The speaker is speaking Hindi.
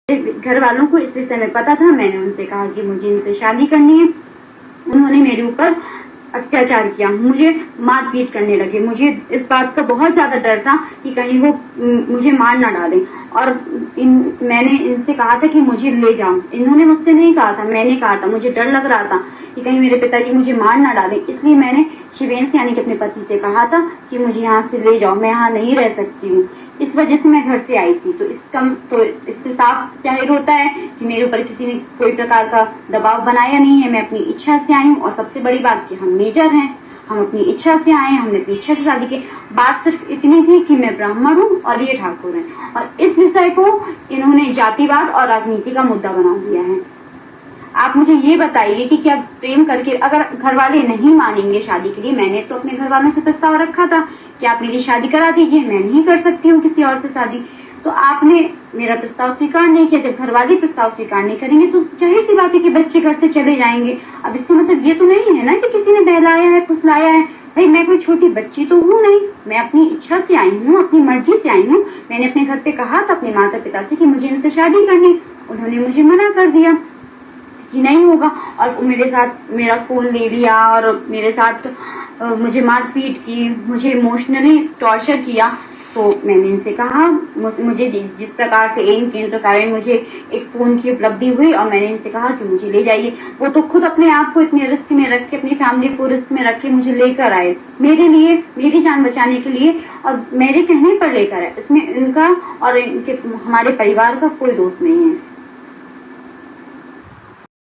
घर वालों को इस विषय में पता था। मैंने उनसे कहा कि मुझे इनसे शादी करनी है। उन्होंने मेरे ऊपर अत्याचार किया, मुझे मारपीट करने लगे। मुझे इस बात का बहुत ज्यादा डर था कि कहीं वो मुझे मार ना डालें। और मैंने इनसे कहा था कि मुझे ले जाओ। इन्होंने मुझसे नहीं कहा था, मैंने कहा था। मुझे डर लग रहा था कि कहीं मेरे पिताजी मुझे मार ना डालें, इसलिए मैंने शिवेंद्र यानी कि अपने पति से कहा था कि मुझे यहाँ से ले जाओ, मैं यहाँ नहीं रह सकती हूँ। इस वजह से मैं घर से आई थी। तो इससे साफ जाहिर होता है कि मेरे ऊपर किसी ने कोई प्रकार का दबाव बनाया नहीं है। मैं अपनी इच्छा से आई हूँ। और सबसे बड़ी बात कि हम मेजर हैं, हम अपनी इच्छा से आए, हमने अपनी इच्छा से शादी की। बात सिर्फ इतनी थी कि मैं ब्राह्मण हूँ और ये ठाकुर है, और इस विषय को इन्होंने जातिवाद और राजनीति का मुद्दा बना दिया है। आप मुझे ये बताइए कि क्या प्रेम करके अगर घर वाले नहीं मानेंगे शादी के लिए, मैंने तो अपने घर वालों से प्रस्ताव रखा था कि आप मेरी शादी करा दीजिए, मैं नहीं कर सकती हूँ किसी और से शादी। तो आपने मेरा प्रस्ताव स्वीकार नहीं किया। जब घर वाले प्रस्ताव स्वीकार नहीं करेंगे तो जाहिर सी बात है कि बच्चे घर से चले जाएंगे। अब इसका मतलब ये तो नहीं है ना कि किसी ने बहलाया है, फुसलाया है। भाई मैं कोई छोटी बच्ची तो हूँ नहीं, मैं अपनी इच्छा से आई हूँ, अपनी मर्जी से आई हूँ। मैंने अपने घर पे कहा था अपने माता पिता से कि मुझे इनसे शादी करनी। उन्होंने मुझे मना कर दिया कि नहीं होगा, और मेरे साथ मेरा फोन ले लिया और मेरे साथ मुझे मारपीट की, मुझे इमोशनली टॉर्चर किया। तो मैंने इनसे कहा, मुझे जिस प्रकार से इन केंद्र कारण मुझे एक फोन की उपलब्धि हुई, और मैंने इनसे कहा कि मुझे ले जाइए। वो तो खुद अपने आप को इतने रिस्क में रख के, अपनी फैमिली को रिस्क में रख के मुझे लेकर आए, मेरे लिए, मेरी जान बचाने के लिए, और मेरे कहने पर लेकर आए। इसमें इनका और इनके हमारे परिवार का कोई दोष नहीं है।